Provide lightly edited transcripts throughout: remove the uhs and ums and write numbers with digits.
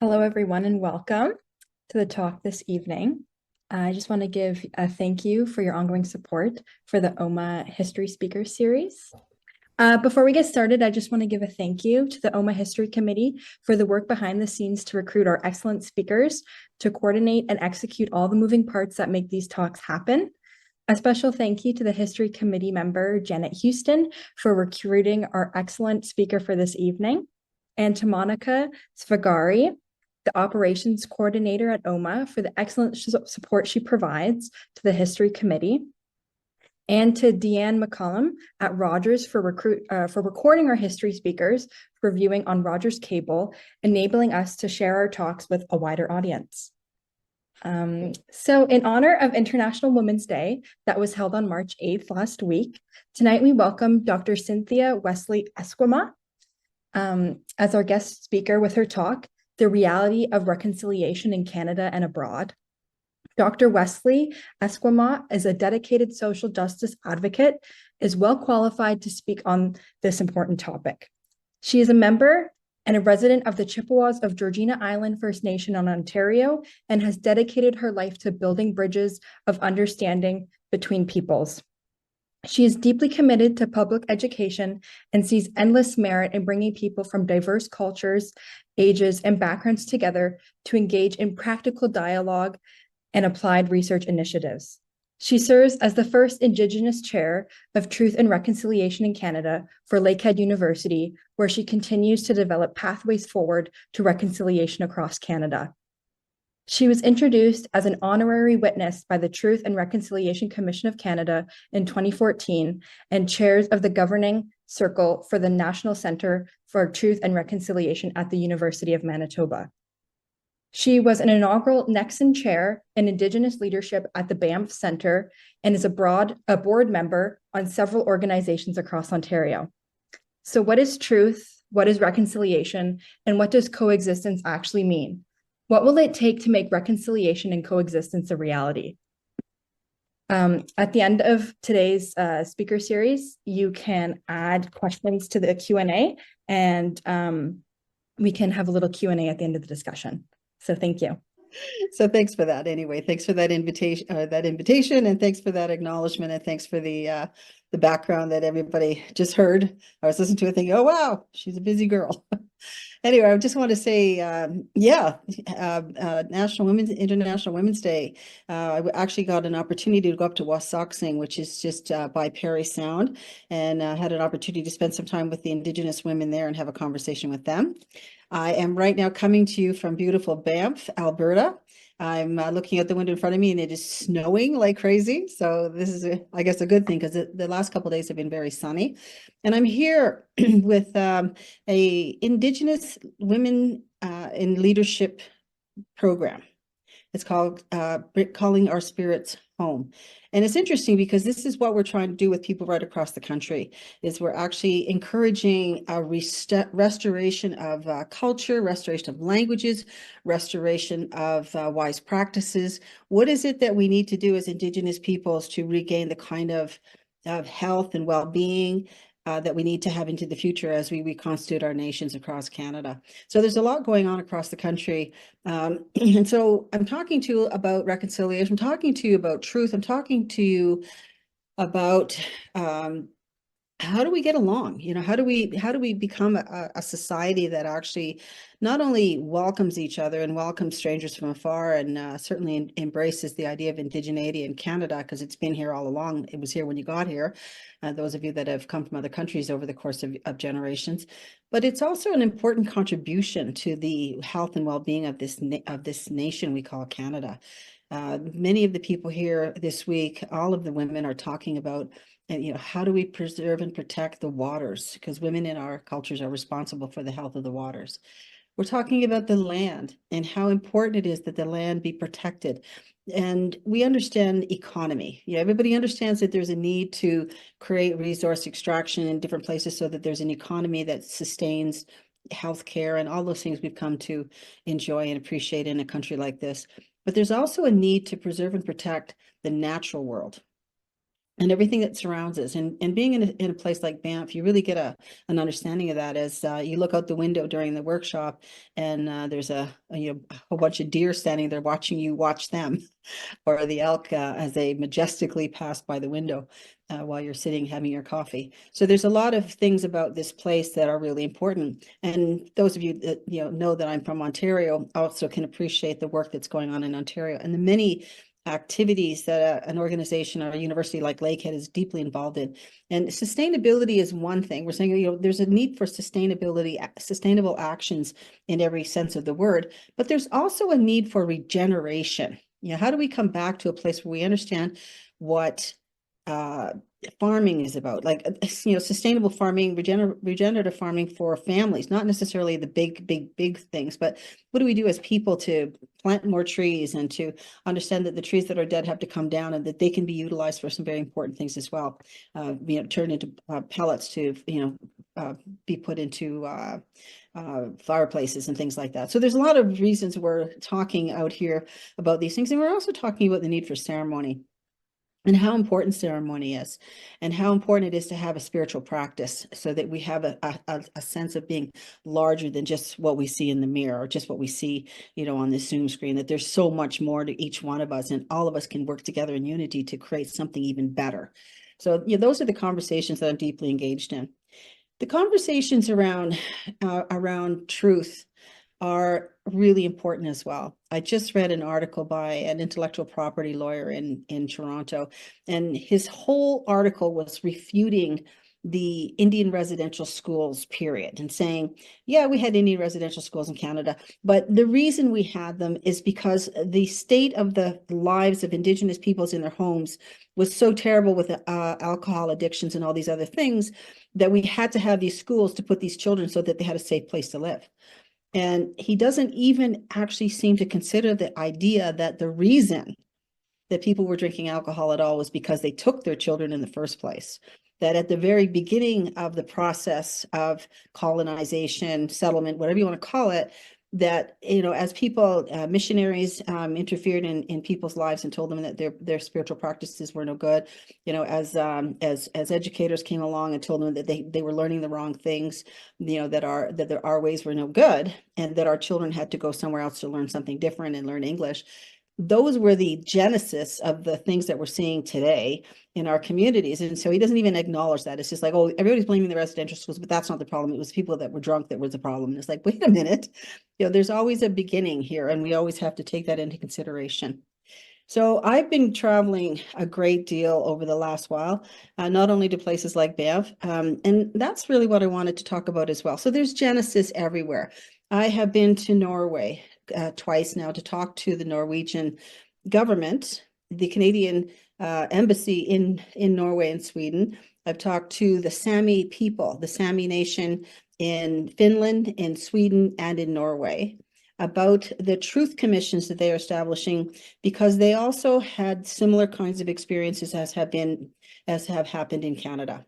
Hello, everyone, and welcome to the talk this evening. I just want to give a thank you for your ongoing support for the OMA History Speaker Series. Before we get started, I just want to give a thank you to the OMA History Committee for the work behind the scenes to recruit our excellent speakers, to coordinate and execute all the moving parts that make these talks happen. A special thank you to the History Committee member, Janet Houston, for recruiting our excellent speaker for this evening, and to Monica Svagari, the operations coordinator at OMA, for the excellent support she provides to the History Committee, and to Deanne McCollum at Rogers for recording our history speakers for viewing on Rogers Cable, enabling us to share our talks with a wider audience. So in honor of International Women's Day that was held on March 8th last week, tonight we welcome Dr. Cynthia Wesley-Esquimaux as our guest speaker with her talk, The Reality of Reconciliation in Canada and Abroad. Dr. Wesley-Esquimaux is a dedicated social justice advocate, is well qualified to speak on this important topic. She is a member and a resident of the Chippewas of Georgina Island First Nation in Ontario, and has dedicated her life to building bridges of understanding between peoples. She is deeply committed to public education and sees endless merit in bringing people from diverse cultures, ages, and backgrounds together to engage in practical dialogue and applied research initiatives. She serves as the first Indigenous chair of Truth and Reconciliation in Canada for Lakehead University, where she continues to develop pathways forward to reconciliation across Canada. She was introduced as an honorary witness by the Truth and Reconciliation Commission of Canada in 2014 and chairs of the governing circle for the National Centre for Truth and Reconciliation at the University of Manitoba. She was an inaugural Nexon Chair in Indigenous Leadership at the Banff Centre and is a board member on several organizations across Ontario. So what is truth? What is reconciliation? And what does coexistence actually mean? What will it take to make reconciliation and coexistence a reality? At the end of today's speaker series, you can add questions to the Q&A, and we can have a little Q&A at the end of the discussion. So thank you. So thanks for that. Anyway, thanks for that invitation, and thanks for that acknowledgement, and thanks for the background that everybody just heard. I was listening to it thinking, oh wow, she's a busy girl. Anyway, I just want to say, International Women's Day. I actually got an opportunity to go up to Wasauksing, which is just by Parry Sound, and had an opportunity to spend some time with the Indigenous women there and have a conversation with them. I am right now coming to you from beautiful Banff, Alberta. I'm looking out the window in front of me, and it is snowing like crazy. So this is, I guess, a good thing, because the last couple of days have been very sunny. And I'm here with a Indigenous Women in Leadership program. It's called Calling Our Spirits Home. And it's interesting because this is what we're trying to do with people right across the country, is we're actually encouraging a restoration of culture, restoration of languages, restoration of wise practices. What is it that we need to do as Indigenous peoples to regain the kind of health and well-being that we need to have into the future as we reconstitute our nations across Canada? So there's a lot going on across the country. And so I'm talking to you about reconciliation. I'm talking to you about truth. I'm talking to you about how do we get along? How do we become a society that actually not only welcomes each other and welcomes strangers from afar, and certainly embraces the idea of indigeneity in Canada, because it's been here all along. It was here when you got here, those of you that have come from other countries over the course of generations. But it's also an important contribution to the health and well-being of this nation we call Canada. Many of the people here this week, all of the women are talking about, and how do we preserve and protect the waters? Because women in our cultures are responsible for the health of the waters. We're talking about the land and how important it is that the land be protected. And we understand economy. Everybody understands that there's a need to create resource extraction in different places so that there's an economy that sustains healthcare and all those things we've come to enjoy and appreciate in a country like this. But there's also a need to preserve and protect the natural world. and everything that surrounds us. And being in a place like Banff, you really get an understanding of that as you look out the window during the workshop, and there's a whole bunch of deer standing there watching you watch them, or the elk as they majestically pass by the window while you're sitting having your coffee. So there's a lot of things about this place that are really important. And those of you that know that I'm from Ontario also can appreciate the work that's going on in Ontario and the many activities that an organization or a university like Lakehead is deeply involved in. And sustainability is one thing. We're saying, there's a need for sustainability, sustainable actions in every sense of the word, but there's also a need for regeneration. How do we come back to a place where we understand what farming is about, like sustainable farming, regenerative farming for families, not necessarily the big things, but what do we do as people to plant more trees and to understand that the trees that are dead have to come down and that they can be utilized for some very important things as well, turned into pellets to be put into fireplaces and things like that. So there's a lot of reasons we're talking out here about these things, and we're also talking about the need for ceremony and how important ceremony is, and how important it is to have a spiritual practice so that we have a sense of being larger than just what we see in the mirror or just what we see, on the Zoom screen, that there's so much more to each one of us, and all of us can work together in unity to create something even better. So those are the conversations that I'm deeply engaged in. The conversations around truth are really important as well. I just read an article by an intellectual property lawyer in Toronto, and his whole article was refuting the Indian residential schools period and saying, yeah, we had Indian residential schools in Canada, but the reason we had them is because the state of the lives of Indigenous peoples in their homes was so terrible with alcohol addictions and all these other things that we had to have these schools to put these children so that they had a safe place to live. And he doesn't even actually seem to consider the idea that the reason that people were drinking alcohol at all was because they took their children in the first place. That at the very beginning of the process of colonization, settlement, whatever you want to call it, that as people, missionaries interfered in people's lives and told them that their spiritual practices were no good, as educators came along and told them that they were learning the wrong things, that our ways were no good, and that our children had to go somewhere else to learn something different and learn English. Those were the genesis of the things that we're seeing today in our communities. And so he doesn't even acknowledge that. It's just like, oh, everybody's blaming the residential schools, but that's not the problem. It was people that were drunk that was the problem. And it's like, wait a minute, there's always a beginning here, and we always have to take that into consideration. So I've been traveling a great deal over the last while, not only to places like Banff, and that's really what I wanted to talk about as well. So there's Genesis everywhere. I have been to Norway twice now to talk to the Norwegian government, the Canadian embassy in Norway and Sweden. I've talked to the Sami people, the Sami nation in Finland, in Sweden, and in Norway about the truth commissions that they are establishing, because they also had similar kinds of experiences as have happened in Canada.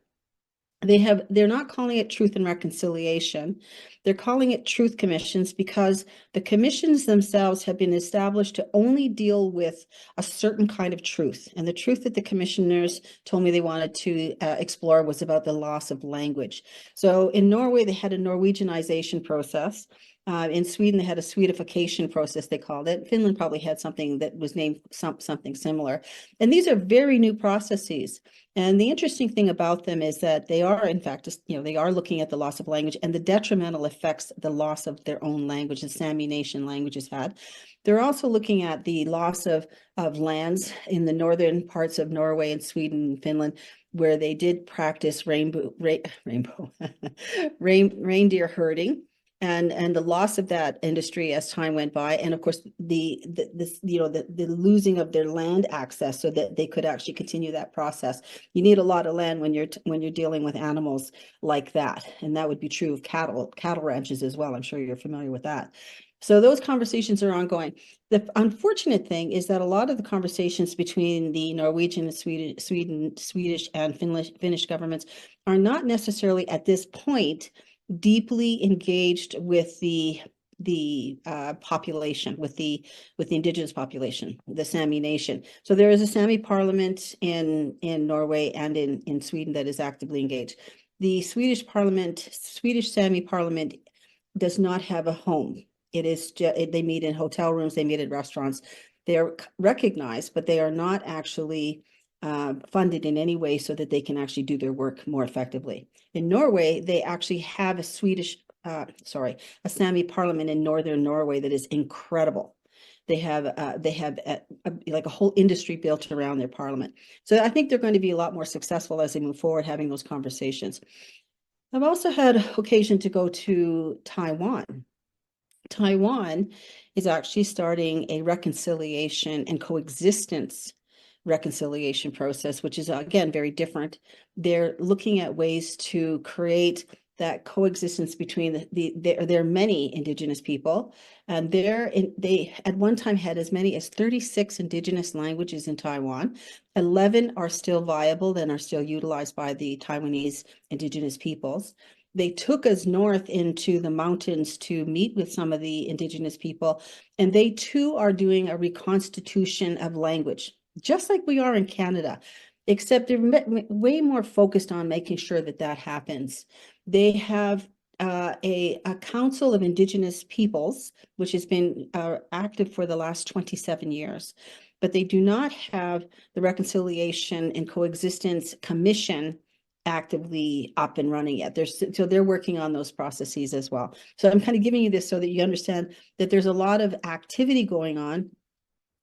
They're not calling it truth and reconciliation. They're calling it truth commissions because the commissions themselves have been established to only deal with a certain kind of truth. And the truth that the commissioners told me they wanted to explore was about the loss of language. So in Norway, they had a Norwegianization process. In Sweden, they had a Swedification process, they called it. Finland probably had something that was named something similar. And these are very new processes. And the interesting thing about them is that they are, in fact, they are looking at the loss of language and the detrimental effects the loss of their own language, the Sami nation languages had. They're also looking at the loss of lands in the northern parts of Norway and Sweden and Finland, where they did practice reindeer herding. And the loss of that industry as time went by, and of course the losing of their land access so that they could actually continue that process. You need a lot of land when you're dealing with animals like that, and that would be true of cattle ranches as well. I'm sure you're familiar with that. So those conversations are ongoing. The unfortunate thing is that a lot of the conversations between the Norwegian and Swedish and Finnish governments are not necessarily at this point deeply engaged with the the population, with the Indigenous population, the Sami nation. So there is a Sami parliament in Norway and in Sweden that is actively engaged. The Swedish Sami parliament does not have a home. It is they meet in hotel rooms, they meet at restaurants. They are recognized, but they are not actually funded in any way so that they can actually do their work more effectively. In Norway, they actually have a Sami parliament in northern Norway that is incredible. They have like a whole industry built around their parliament. So I think they're going to be a lot more successful as they move forward, having those conversations. I've also had occasion to go to Taiwan. Taiwan is actually starting a reconciliation and coexistence reconciliation process, which is again very different. They're looking at ways to create that coexistence between there are many Indigenous people, and they at one time had as many as 36 Indigenous languages in Taiwan. 11 are still viable and are still utilized by the Taiwanese Indigenous peoples. They took us north into the mountains to meet with some of the Indigenous people, and they too are doing a reconstitution of language, just like we are in Canada, except they're way more focused on making sure that that happens. They have a council of Indigenous peoples, which has been active for the last 27 years, but they do not have the Reconciliation and Coexistence Commission actively up and running yet. So they're working on those processes as well. So I'm kind of giving you this so that you understand that there's a lot of activity going on.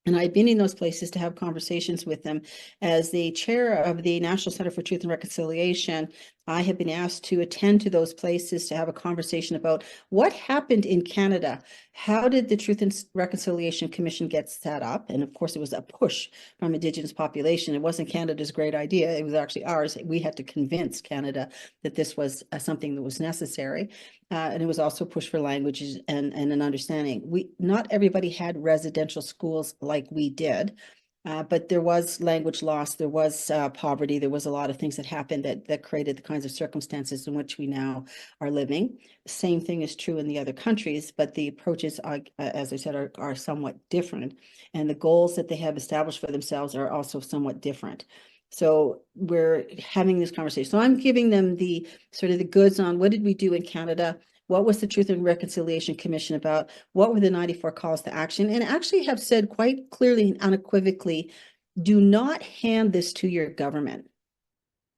And I've been in those places to have conversations with them. As the chair of the National Center for Truth and Reconciliation, I have been asked to attend to those places to have a conversation about what happened in Canada. How did the Truth and Reconciliation Commission get set up? And of course, it was a push from Indigenous population. It wasn't Canada's great idea. It was actually ours. We had to convince Canada that this was something that was necessary. And it was also pushed for languages and an understanding. Not everybody had residential schools like we did. But there was language loss, there was poverty, there was a lot of things that happened that created the kinds of circumstances in which we now are living. The same thing is true in the other countries, but the approaches, as I said, are somewhat different. And the goals that they have established for themselves are also somewhat different. So we're having this conversation. So I'm giving them the sort of the goods on what did we do in Canada? What was the Truth and Reconciliation Commission about? What were the 94 calls to action? And actually have said quite clearly and unequivocally, do not hand this to your government.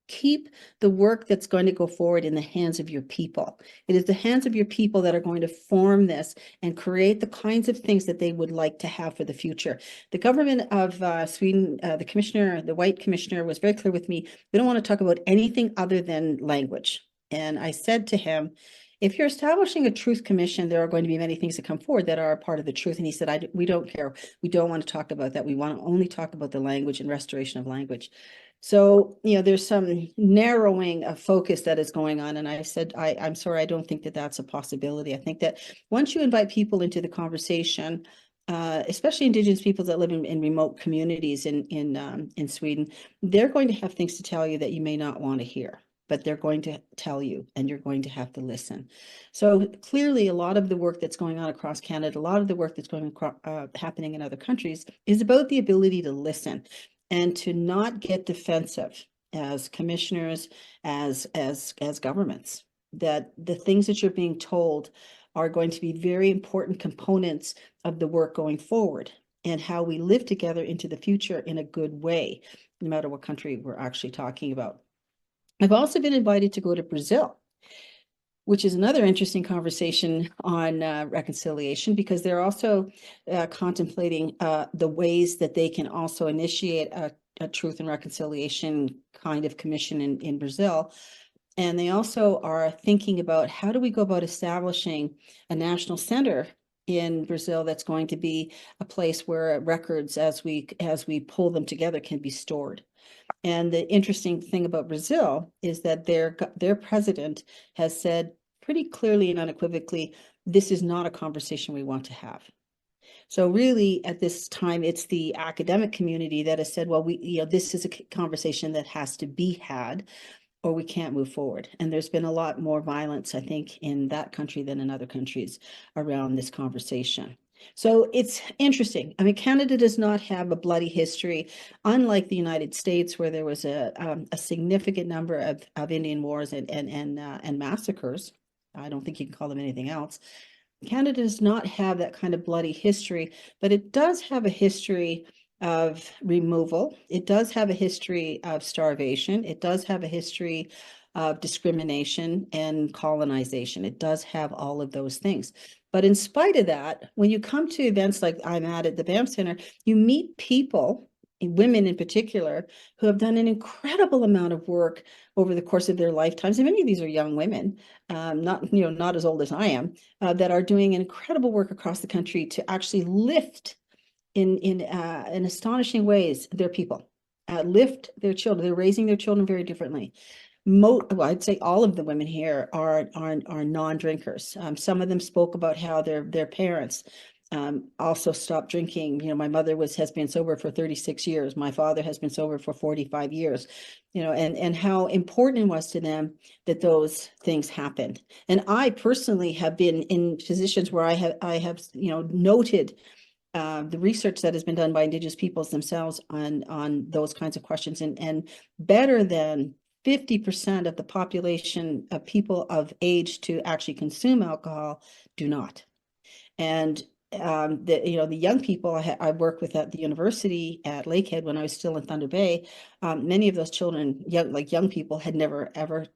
Keep the work that's going to go forward in the hands of your people. It is the hands of your people that are going to form this and create the kinds of things that they would like to have for the future. The government of Sweden, the commissioner, the white commissioner, was very clear with me. We don't want to talk about anything other than language. And I said to him, if you're establishing a truth commission, there are going to be many things that come forward that are a part of the truth. And he said, we don't care. We don't want to talk about that. We want to only talk about the language and restoration of language. So, there's some narrowing of focus that is going on. And I said, I'm sorry, I don't think that that's a possibility. I think that once you invite people into the conversation, especially Indigenous people that live in remote communities in Sweden, they're going to have things to tell you that you may not want to hear, but they're going to tell you and you're going to have to listen. So clearly a lot of the work that's going on across Canada, a lot of the work that's happening in other countries is about the ability to listen and to not get defensive as commissioners, as governments, that the things that you're being told are going to be very important components of the work going forward and how we live together into the future in a good way, no matter what country we're actually talking about. I've also been invited to go to Brazil, which is another interesting conversation on reconciliation, because they're also contemplating the ways that they can also initiate a truth and reconciliation kind of commission in Brazil. And they also are thinking about how do we go about establishing a national center in Brazil that's going to be a place where records, as we pull them together, can be stored. And the interesting thing about Brazil is that their president has said pretty clearly and unequivocally, this is not a conversation we want to have. So really, at this time, it's the academic community that has said, well, this is a conversation that has to be had. or we can't move forward. And there's been a lot more violence, I think, in that country than in other countries around this conversation. So it's interesting. I mean, Canada does not have a bloody history, unlike the United States, where there was a significant number of Indian wars and massacres. I don't think you can call them anything else. Canada does not have that kind of bloody history, but it does have a history of removal. It does have a history of starvation. It does have a history of discrimination and colonization. It does have all of those things. But in spite of that, when you come to events like I'm at the Banff Center, you meet people, women in particular, who have done an incredible amount of work over the course of their lifetimes. And many of these are young women, not as old as I am, that are doing incredible work across the country to actually lift in astonishing ways their people, lift their children. They're raising their children very differently. Well, I'd say all of the women here are non-drinkers. Some of them spoke about how their parents also stopped drinking. My mother has been sober for 36 years. My father has been sober for 45 years. And how important it was to them that those things happened. And I personally have been in positions where I have noted the research that has been done by Indigenous peoples themselves on those kinds of questions, and better than 50% of the population of people of age to actually consume alcohol do not. And the young people I worked with at the university at Lakehead when I was still in Thunder Bay, many of those children, young people, had never ever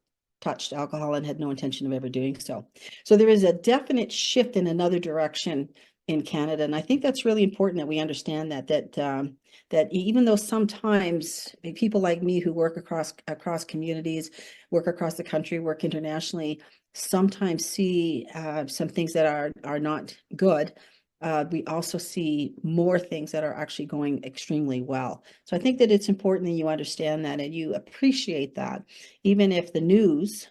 touched alcohol and had no intention of ever doing so. So there is a definite shift in another direction in Canada, and I think that's really important that we understand that even though sometimes people like me who work across communities, work across the country, work internationally, sometimes see some things that are not good. We also see more things that are actually going extremely well. So I think that it's important that you understand that and you appreciate that, even if the news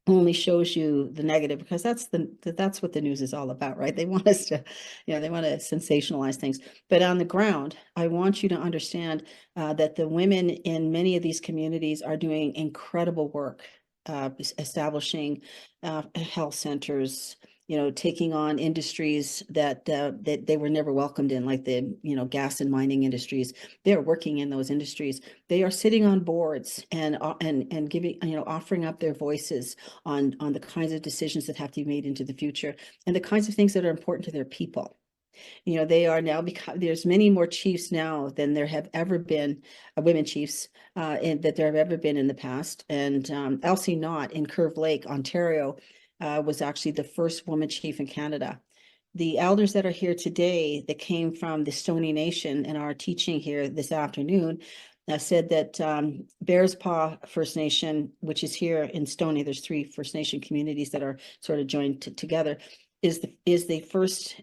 only shows you the negative, because that's what the news is all about, right? They want us to, they want to sensationalize things. But on the ground, I want you to understand that the women in many of these communities are doing incredible work, establishing health centers, taking on industries that they were never welcomed in, like the gas and mining industries. They're working in those industries. They are sitting on boards and giving, offering up their voices on the kinds of decisions that have to be made into the future and the kinds of things that are important to their people. They are now there's many more chiefs now than there have ever been, women chiefs, that there have ever been in the past. And Elsie Knott in Curve Lake, Ontario, was actually the first woman chief in Canada. The elders that are here today that came from the Stoney Nation and are teaching here this afternoon said that Bearspaw First Nation, which is here in Stoney, there's 3 First Nation communities that are sort of joined together, is the first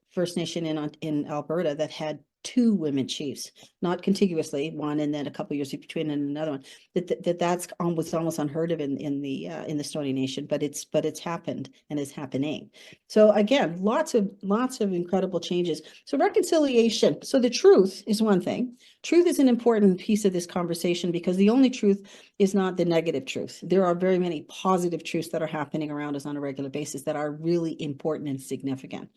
First Nation in Alberta that had 2 women chiefs, not contiguously, one and then a couple years between and another one. That's almost unheard of in the Stoney Nation, but it's happened and is happening. So again, lots of incredible changes. So reconciliation. So the truth is one thing. Truth is an important piece of this conversation because the only truth is not the negative truth. There are very many positive truths that are happening around us on a regular basis that are really important and significant.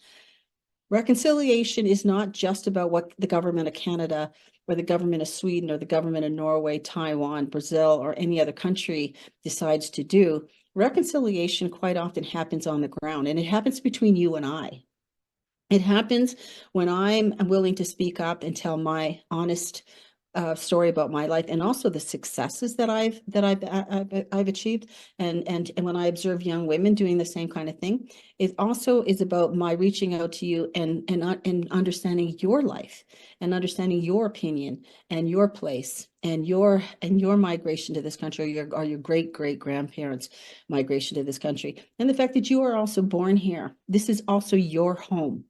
Reconciliation is not just about what the government of Canada or the government of Sweden or the government of Norway, Taiwan, Brazil, or any other country decides to do. Reconciliation quite often happens on the ground, and it happens between you and I. It happens when I'm willing to speak up and tell my honest story about my life and also the successes that I've achieved, and when I observe young women doing the same kind of thing. It also is about my reaching out to you and understanding your life and understanding your opinion and your place and your migration to this country, or your great grandparents' migration to this country, and the fact that you are also born here. This is also your home.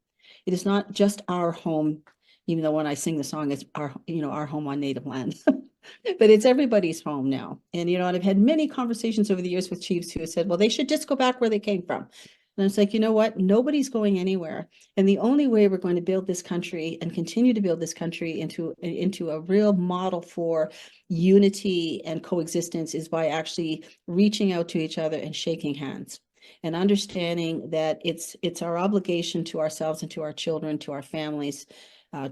It is not just our home, even though when I sing the song, it's our home on native land, but it's everybody's home now. And, I've had many conversations over the years with chiefs who have said, well, they should just go back where they came from. And it's like, you know what? Nobody's going anywhere. And the only way we're going to build this country and continue to build this country into a real model for unity and coexistence is by actually reaching out to each other and shaking hands and understanding that it's our obligation to ourselves and to our children, to our families,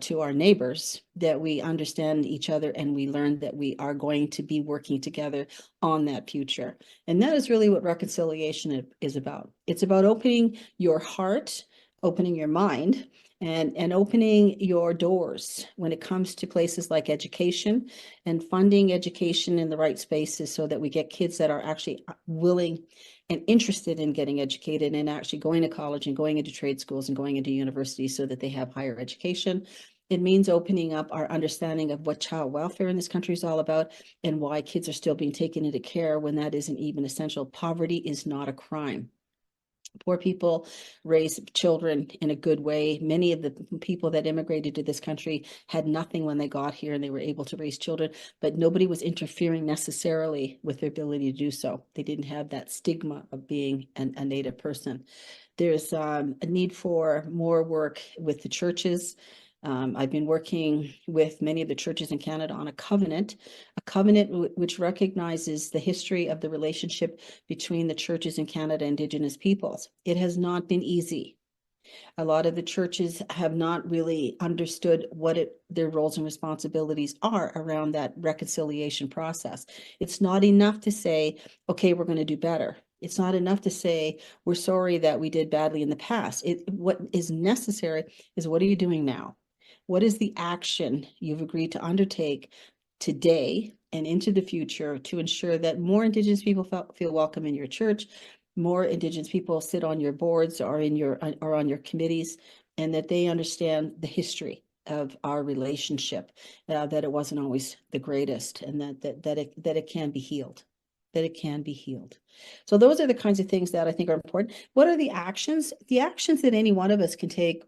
to our neighbors, that we understand each other and we learn that we are going to be working together on that future. And that is really what reconciliation is about. It's about opening your heart, opening your mind, and opening your doors when it comes to places like education and funding education in the right spaces so that we get kids that are actually willing and interested in getting educated and actually going to college and going into trade schools and going into universities so that they have higher education. It means opening up our understanding of what child welfare in this country is all about and why kids are still being taken into care when that isn't even essential. Poverty is not a crime. Poor people raise children in a good way. Many of the people that immigrated to this country had nothing when they got here and they were able to raise children, but nobody was interfering necessarily with their ability to do so. They didn't have that stigma of being a Native person. There's a need for more work with the churches. I've been working with many of the churches in Canada on a covenant which recognizes the history of the relationship between the churches in Canada and Indigenous peoples. It has not been easy. A lot of the churches have not really understood what their roles and responsibilities are around that reconciliation process. It's not enough to say, okay, we're going to do better. It's not enough to say, we're sorry that we did badly in the past. What is necessary is, what are you doing now? What is the action you've agreed to undertake today and into the future to ensure that more Indigenous people feel welcome in your church, more Indigenous people sit on your boards or on your committees, and that they understand the history of our relationship, that it wasn't always the greatest, and that it can be healed. That it can be healed. So those are the kinds of things that I think are important. What are the actions? The actions that any one of us can take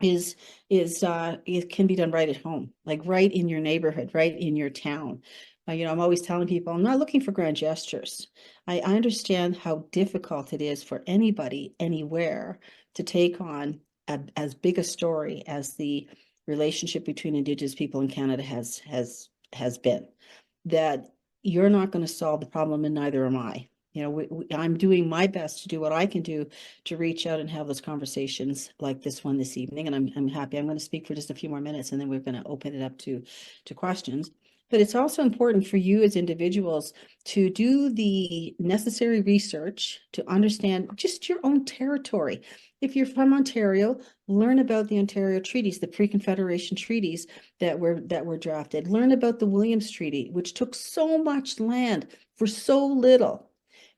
it can be done right at home, like right in your neighborhood, right in your town. I'm always telling people, I'm not looking for grand gestures. I understand how difficult it is for anybody, anywhere, to take on as big a story as the relationship between Indigenous people in Canada has been. That you're not going to solve the problem, and neither am I. I'm doing my best to do what I can do to reach out and have those conversations like this one this evening. And I'm happy. I'm going to speak for just a few more minutes, and then we're going to open it up to questions. But it's also important for you as individuals to do the necessary research to understand just your own territory. If you're from Ontario, learn about the Ontario treaties, the pre-Confederation treaties that were drafted. Learn about the Williams Treaty, which took so much land for so little.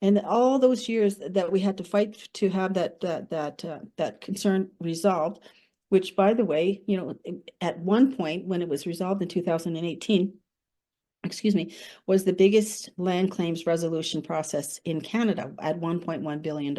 And all those years that we had to fight to have that concern resolved, which, by the way, at one point when it was resolved in 2018, was the biggest land claims resolution process in Canada at $1.1 billion.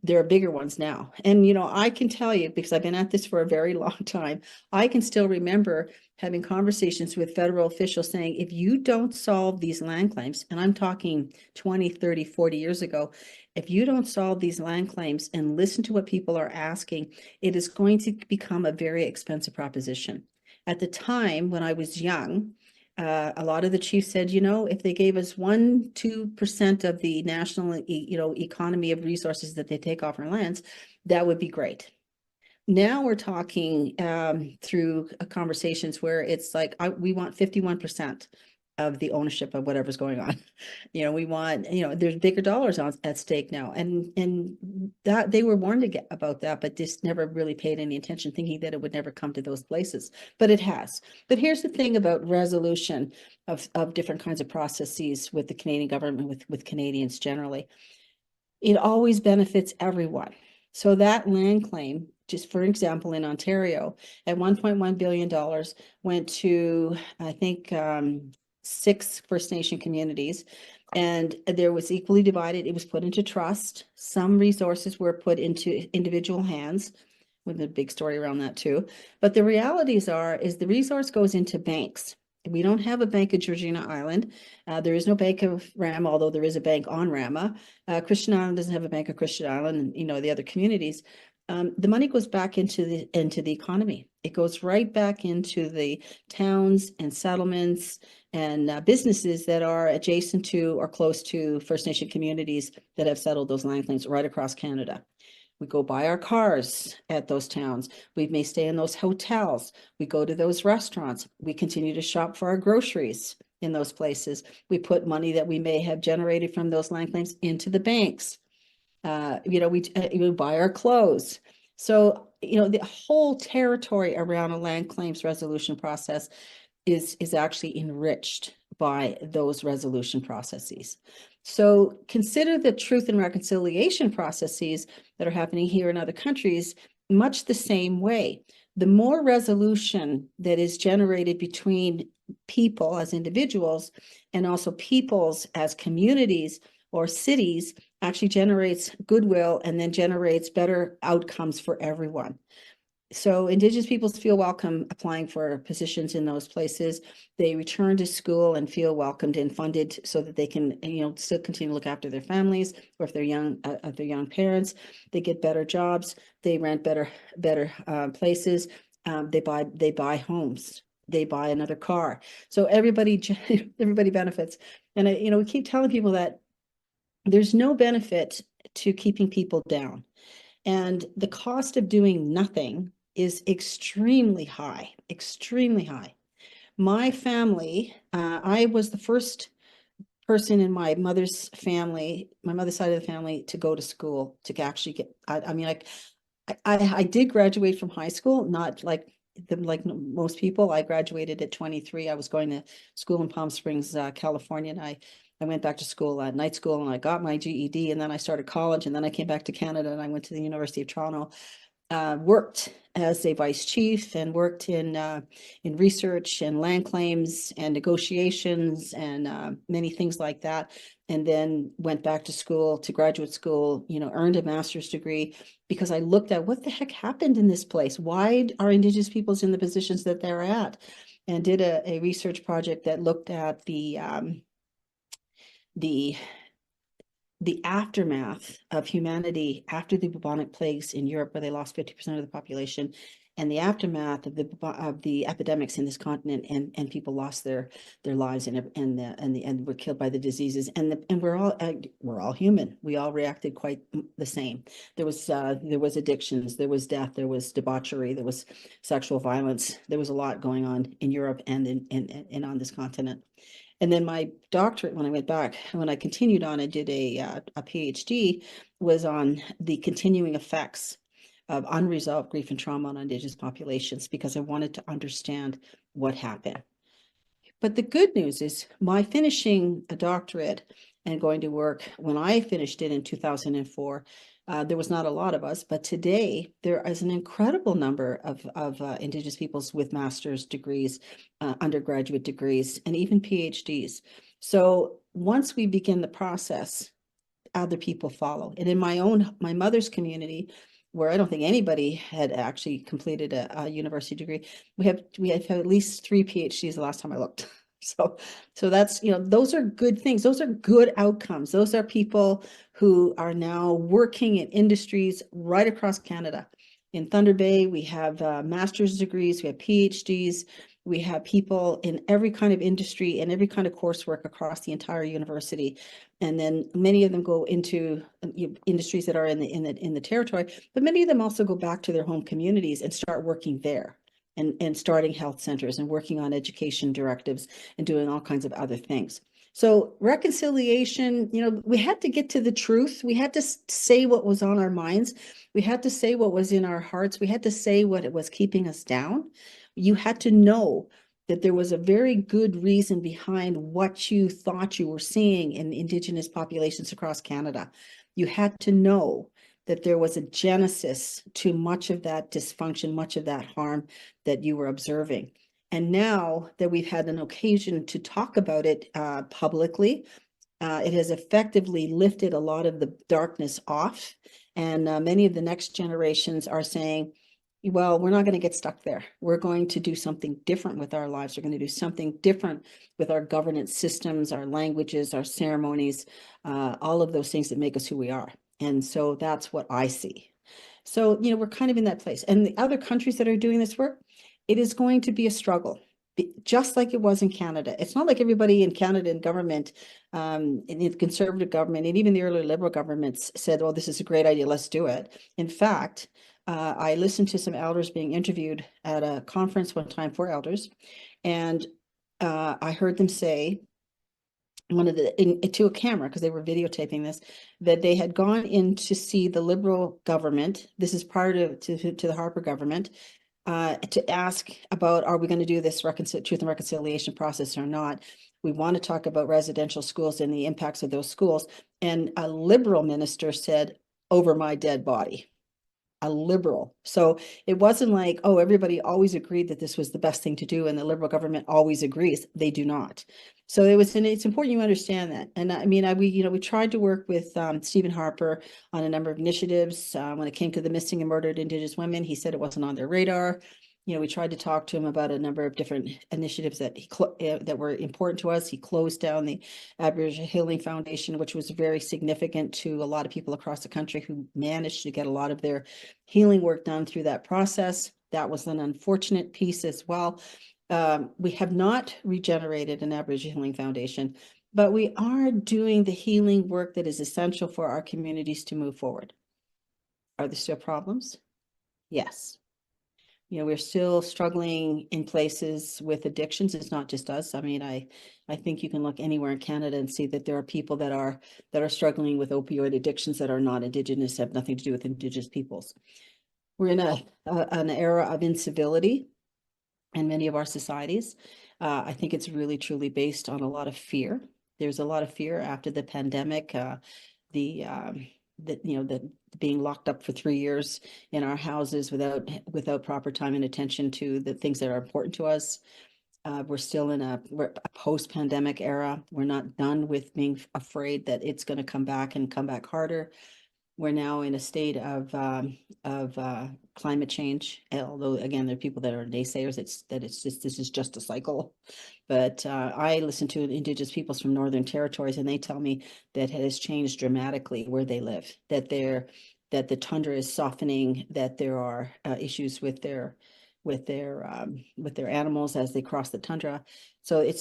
There are bigger ones now. And, I can tell you, because I've been at this for a very long time, I can still remember having conversations with federal officials saying, if you don't solve these land claims, and I'm talking 20, 30, 40 years ago, if you don't solve these land claims and listen to what people are asking, it is going to become a very expensive proposition. At the time when I was young, a lot of the chiefs said, if they gave us 1-2% of the national, economy of resources that they take off our lands, that would be great. Now we're talking through conversations where it's like, we want 51% of the ownership of whatever's going on. We want, there's bigger dollars at stake now. And that they were warned about that, but just never really paid any attention, thinking that it would never come to those places. But it has. But here's the thing about resolution of different kinds of processes with the Canadian government, with Canadians generally. It always benefits everyone. So that land claim, just for example, in Ontario, at $1.1 billion went to, I think, 6 First Nation communities, and there was equally divided. It was put into trust. Some resources were put into individual hands, with a big story around that too. But the realities is the resource goes into banks. We don't have a Bank of Georgina Island. There is no Bank of Rama, although there is a bank on Rama. Christian Island doesn't have a Bank of Christian Island, and the other communities. The money goes back into the economy. It goes right back into the towns and settlements and businesses that are adjacent to or close to First Nation communities that have settled those land claims right across Canada. We go buy our cars at those towns. We may stay in those hotels. We go to those restaurants. We continue to shop for our groceries in those places. We put money that we may have generated from those land claims into the banks. We buy our clothes. So, the whole territory around a land claims resolution process is actually enriched by those resolution processes. So consider the truth and reconciliation processes that are happening here in other countries much the same way. The more resolution that is generated between people as individuals and also peoples as communities or cities actually generates goodwill and then generates better outcomes for everyone. So Indigenous peoples feel welcome applying for positions in those places. They return to school and feel welcomed and funded so that they can, still continue to look after their families, or if they're young parents, they get better jobs, they rent better places, they buy homes, they buy another car. So everybody benefits. And we keep telling people that there's no benefit to keeping people down. And the cost of doing nothing is extremely high, extremely high. My family, I was the first person in my mother's family, my mother's side of the family, to go to school, to actually get, I did graduate from high school, not like most people. I graduated at 23. I was going to school in Palm Springs, California, and I went back to school at night school, and I got my GED, and then I started college, and then I came back to Canada, and I went to the University of Toronto, worked as a vice chief, and worked in research and land claims and negotiations and many things like that. And then went back to school, to graduate school, earned a master's degree, because I looked at what the heck happened in this place. Why are Indigenous peoples in the positions that they're at? And did a research project that looked at the aftermath of humanity after the bubonic plagues in Europe, where they lost 50% of the population, and the aftermath of the epidemics in this continent, and people lost their lives and were killed by the diseases. And we're all human. We all reacted quite the same. There was addictions, there was death, there was debauchery, there was sexual violence. There was a lot going on in Europe and on this continent. And then my doctorate, when I continued on, I did a PhD, was on the continuing effects of unresolved grief and trauma on Indigenous populations, because I wanted to understand what happened. But the good news is, my finishing a doctorate and going to work, when I finished it in 2004, there was not a lot of us, but today there is an incredible number of Indigenous peoples with master's degrees, undergraduate degrees, and even PhDs. So once we begin the process, other people follow. And in my mother's community, where I don't think anybody had actually completed a university degree, we have at least 3 PhDs the last time I looked. So that's, those are good things. Those are good outcomes. Those are people who are now working in industries right across Canada. In Thunder Bay, we have master's degrees, we have PhDs, we have people in every kind of industry and every kind of coursework across the entire university. And then many of them go into industries that are in the territory, but many of them also go back to their home communities and start working there. And starting health centers and working on education directives and doing all kinds of other things. So reconciliation, we had to get to the truth. We had to say what was on our minds. We had to say what was in our hearts. We had to say what it was keeping us down. You had to know that there was a very good reason behind what you thought you were seeing in Indigenous populations across Canada. You had to know that there was a genesis to much of that dysfunction, much of that harm that you were observing. And now that we've had an occasion to talk about it publicly, it has effectively lifted a lot of the darkness off. And many of the next generations are saying, Well, we're not going to get stuck there. We're going to do something different with our lives. We're going to do something different with our governance systems, our languages, our ceremonies, all of those things that make us who we are. And so that's what I see. So, we're kind of in that place. And the other countries that are doing this work, it is going to be a struggle, just like it was in Canada. It's not like everybody in Canada in government, in the conservative government, and even the early liberal governments said, oh, this is a great idea, let's do it. In fact, I listened to some elders being interviewed at a conference one time for elders, and I heard them say, to a camera, because they were videotaping this, that they had gone in to see the Liberal government. This is prior to the Harper government, to ask about, are we going to do this truth and reconciliation process or not? We want to talk about residential schools and the impacts of those schools. And a Liberal minister said, over my dead body. A Liberal. So it wasn't like, oh, everybody always agreed that this was the best thing to do, and the Liberal government always agrees. They do not. So it's important you understand that. And I mean, we tried to work with Stephen Harper on a number of initiatives. When it came to the missing and murdered Indigenous women, he said it wasn't on their radar. We tried to talk to him about a number of different initiatives that that were important to us. He closed down the Aboriginal Healing Foundation, which was very significant to a lot of people across the country who managed to get a lot of their healing work done through that process. That was an unfortunate piece as well. We have not regenerated an Aboriginal Healing Foundation, but we are doing the healing work that is essential for our communities to move forward. Are there still problems? Yes. We're still struggling in places with addictions. It's not just us. I mean, I think you can look anywhere in Canada and see that there are people that are struggling with opioid addictions that are not Indigenous, have nothing to do with Indigenous peoples. We're in an era of incivility in many of our societies. I think it's really truly based on a lot of fear. There's a lot of fear after the pandemic, the being locked up for 3 years in our houses without proper time and attention to the things that are important to us. We're still in a post-pandemic era. We're not done with being afraid that it's going to come back and come back harder. We're now in a state of climate change. Although again, there are people that are naysayers. This is just a cycle. But I listen to Indigenous peoples from Northern Territories, and they tell me that it has changed dramatically where they live. That the tundra is softening. That there are issues with their animals as they cross the tundra. So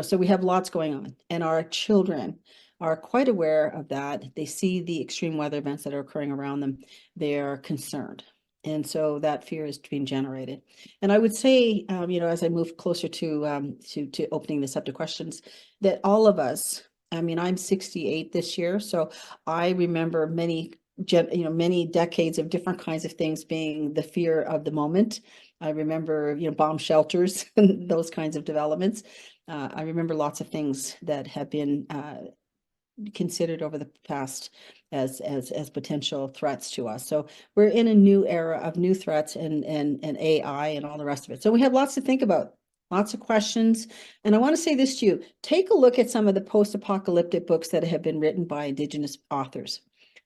so we have lots going on, and our children are quite aware of that. They see the extreme weather events that are occurring around them. They're concerned. And so that fear is being generated. And I would say, as I move closer to opening this up to questions, that all of us, I mean, I'm 68 this year, so I remember many decades of different kinds of things being the fear of the moment. I remember, bomb shelters and those kinds of developments. I remember lots of things that have been considered over the past as potential threats to us. So we're in a new era of new threats and AI and all the rest of it. So we have lots to think about, lots of questions. And I want to say this to you, take a look at some of the post-apocalyptic books that have been written by Indigenous authors.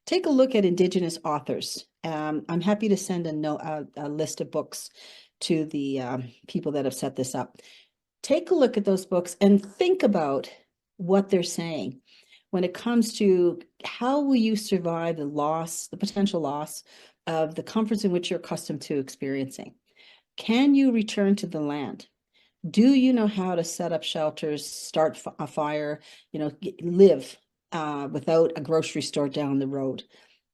Take a look at Indigenous authors. I'm happy to send a list of books to the people that have set this up. Take a look at those books and think about what they're saying when it comes to how will you survive the potential loss of the comforts in which you're accustomed to experiencing. Can you return to the land? Do you know how to set up shelters, start a fire, live without a grocery store down the road?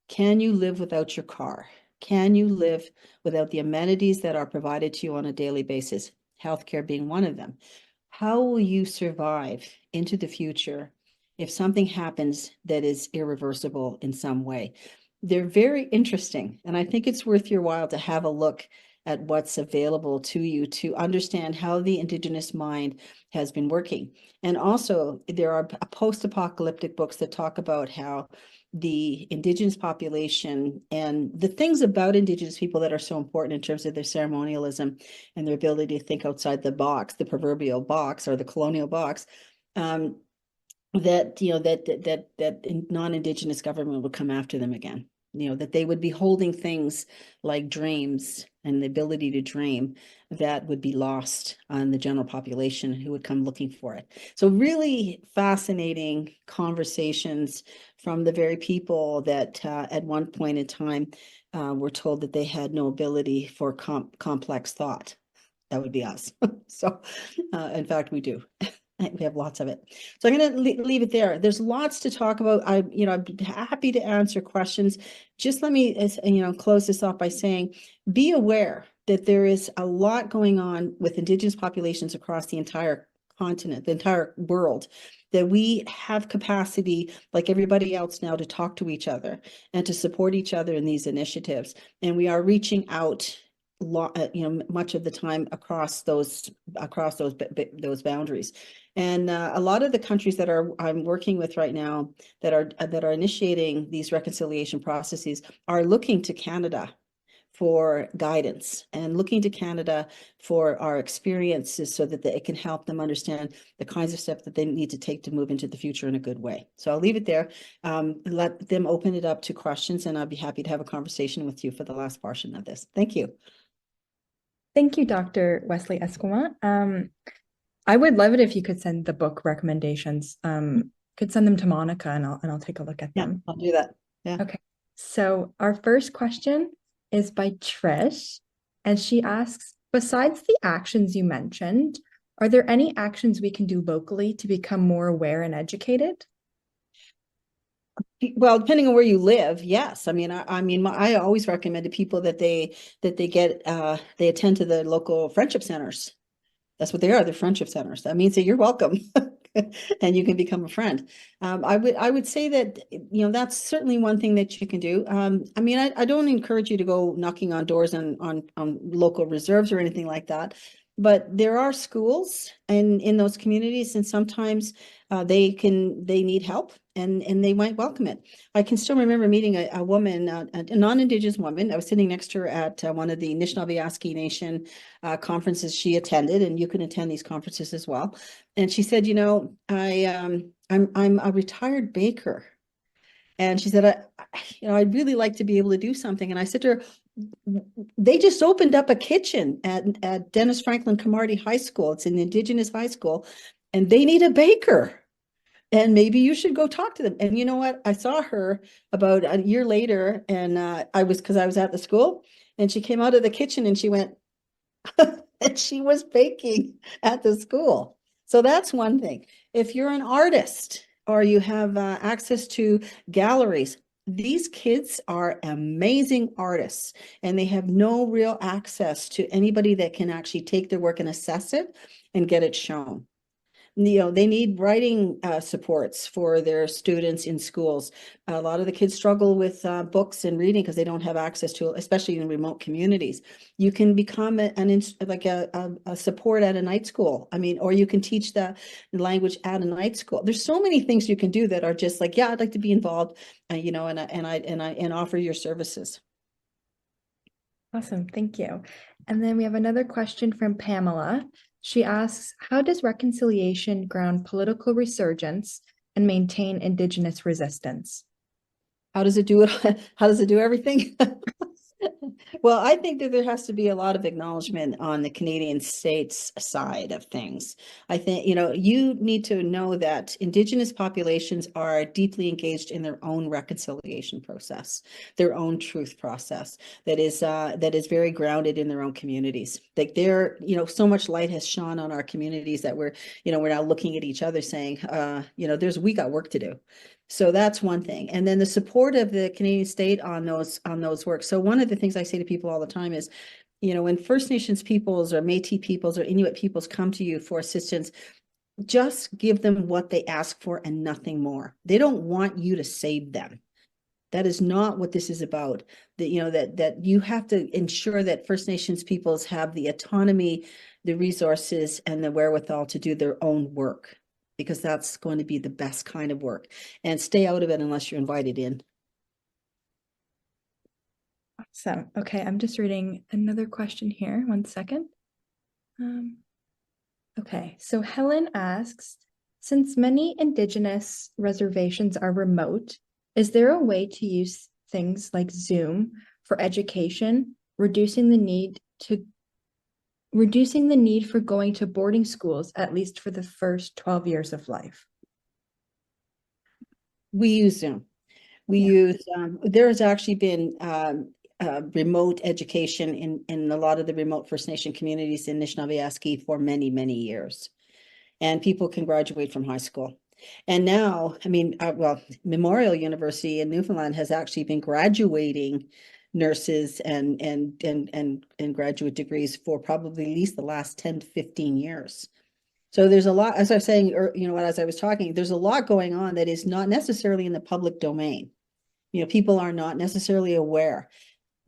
Can you live without your car? Can you live without the amenities that are provided to you on a daily basis? Healthcare being one of them. How will you survive into the future if something happens that is irreversible in some way? They're very interesting, and I think it's worth your while to have a look at what's available to you to understand how the Indigenous mind has been working. And also, there are post-apocalyptic books that talk about how the Indigenous population and the things about Indigenous people that are so important in terms of their ceremonialism and their ability to think outside the box, the proverbial box or the colonial box, that non-Indigenous government will come after them again. that they would be holding things like dreams and the ability to dream that would be lost on the general population who would come looking for it. So really fascinating conversations from the very people that at one point in time were told that they had no ability for complex thought. That would be us. So in fact, we do. We have lots of it. So I'm going to leave it there. There's lots to talk about. I'd be happy to answer questions. Just let me, close this off by saying, be aware that there is a lot going on with Indigenous populations across the entire continent, the entire world, that we have capacity, like everybody else now, to talk to each other and to support each other in these initiatives. And we are reaching out much of the time across those boundaries. And a lot of the countries that I'm working with right now that are initiating these reconciliation processes are looking to Canada for guidance and looking to Canada for our experiences so that it can help them understand the kinds of steps that they need to take to move into the future in a good way. So I'll leave it there. Let them open it up to questions, and I'll be happy to have a conversation with you for the last portion of this. Thank you. Thank you, Dr. Wesley-Esquimaux. I would love it if you could send the book recommendations. Could send them to Monica, and I'll take a look at them. I'll do that. Yeah. Okay. So our first question is by Trish, and she asks, besides the actions you mentioned, are there any actions we can do locally to become more aware and educated? Well, depending on where you live, yes. I always recommend to people that they attend to the local friendship centers. That's what they are. They're friendship centers. That means that you're welcome and you can become a friend. I would say that, that's certainly one thing that you can do. I don't encourage you to go knocking on doors on local reserves or anything like that. But there are schools in those communities, and sometimes they need help, and they might welcome it. I can still remember meeting a woman, a non-Indigenous woman. I was sitting next to her at one of the Anishinaabe Nation conferences she attended, and you can attend these conferences as well. And she said, I'm a retired baker. And she said, I'd really like to be able to do something. And I said to her, they just opened up a kitchen at Dennis Franklin Camardi High School. It's an Indigenous high school, and they need a baker. And maybe you should go talk to them. And you know what? I saw her about a year later, and because I was at the school, and she came out of the kitchen and she went, and she was baking at the school. So that's one thing. If you're an artist or you have access to galleries, these kids are amazing artists, and they have no real access to anybody that can actually take their work and assess it and get it shown. They need writing supports for their students in schools. A lot of the kids struggle with books and reading because they don't have access to, especially in remote communities. You can become a support at a night school. Or you can teach the language at a night school. There's so many things you can do that are just like, yeah, I'd like to be involved, and offer your services. Awesome, thank you. And then we have another question from Pamela. She asks, how does reconciliation ground political resurgence and maintain Indigenous resistance? How does it do it? How does it do everything? Well, I think that there has to be a lot of acknowledgement on the Canadian states side of things. I think, you need to know that Indigenous populations are deeply engaged in their own reconciliation process, their own truth process that is very grounded in their own communities. Like so much light has shone on our communities that we're now looking at each other saying, we got work to do. So that's one thing. And then the support of the Canadian state on those works. So one of the things I say to people all the time is, when First Nations peoples or Métis peoples or Inuit peoples come to you for assistance, just give them what they ask for and nothing more. They don't want you to save them. That is not what this is about. That you have to ensure that First Nations peoples have the autonomy, the resources, and the wherewithal to do their own work, because that's going to be the best kind of work. And stay out of it unless you're invited in. Awesome. Okay, I'm just reading another question here. One second. Okay, so Helen asks, since many Indigenous reservations are remote, is there a way to use things like Zoom for education, reducing the need for going to boarding schools, at least for the first 12 years of life? We use Zoom. We Yeah. use, there's actually been remote education in a lot of the remote First Nation communities in Wesley-Esquimaux for many, many years. And people can graduate from high school. And now, I mean, well, Memorial University in Newfoundland has actually been graduating nurses and graduate degrees for probably at least the last 10 to 15 years. So there's a lot, as I was saying, or, as I was talking, there's a lot going on that is not necessarily in the public domain. People are not necessarily aware.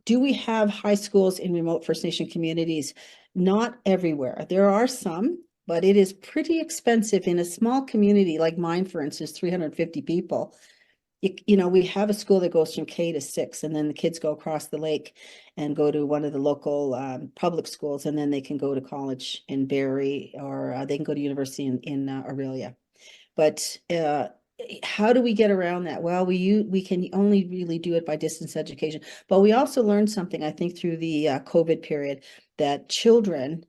Do we have high schools in remote First Nation communities? Not everywhere. There are some, but it is pretty expensive in a small community like mine, for instance, 350 people. We have a school that goes from K to 6, and then the kids go across the lake and go to one of the local public schools, and then they can go to college in Barrie, or they can go to university in Aurelia. But how do we get around that? Well, we can only really do it by distance education. But we also learned something, I think, through the COVID period, that children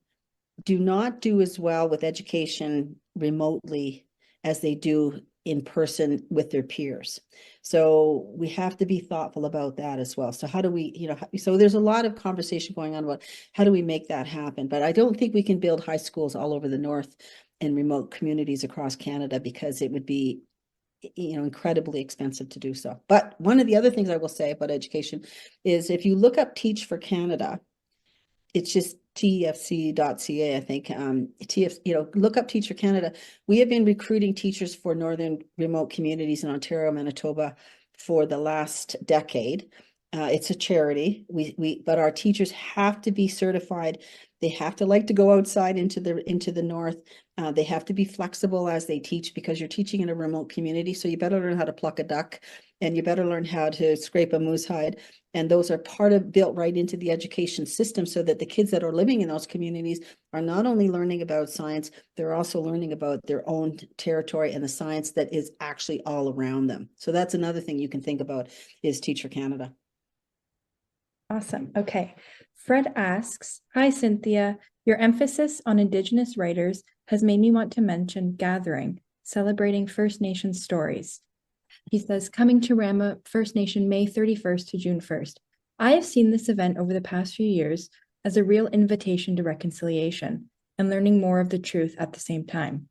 do not do as well with education remotely as they do in person with their peers. So we have to be thoughtful about that as well. So how do we, so there's a lot of conversation going on about how do we make that happen? But I don't think we can build high schools all over the north and remote communities across Canada, because it would be incredibly expensive to do so. But one of the other things I will say about education is, if you look up Teach for Canada, it's just tfc.ca, I think. Look up Teach for Canada. We have been recruiting teachers for northern remote communities in Ontario, Manitoba for the last decade. It's a charity. But our teachers have to be certified. They have to like to go outside into the north. They have to be flexible as they teach, because you're teaching in a remote community. So you better learn how to pluck a duck, and you better learn how to scrape a moose hide. And those are built right into the education system, so that the kids that are living in those communities are not only learning about science, they're also learning about their own territory and the science that is actually all around them. So that's another thing you can think about, is Teach for Canada. Awesome. Okay. Fred asks, hi, Cynthia. Your emphasis on Indigenous writers has made me want to mention Gathering, celebrating First Nation stories. He says, coming to Rama First Nation May 31st to June 1st. I have seen this event over the past few years as a real invitation to reconciliation and learning more of the truth at the same time.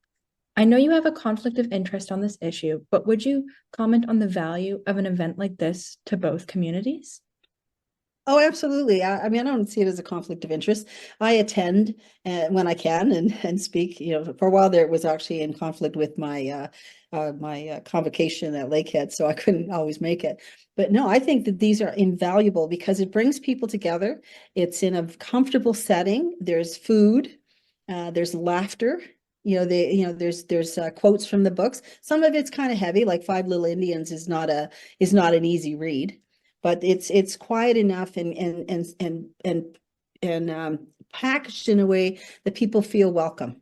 I know you have a conflict of interest on this issue, but would you comment on the value of an event like this to both communities? Oh, absolutely. I mean, I don't see it as a conflict of interest. I attend when I can and speak. For a while there, it was actually in conflict with my convocation at Lakehead, so I couldn't always make it. But no, I think that these are invaluable because it brings people together. It's in a comfortable setting. There's food, there's laughter. There's quotes from the books. Some of it's kind of heavy, like Five Little Indians is not an easy read, but it's quiet enough and packaged in a way that people feel welcome.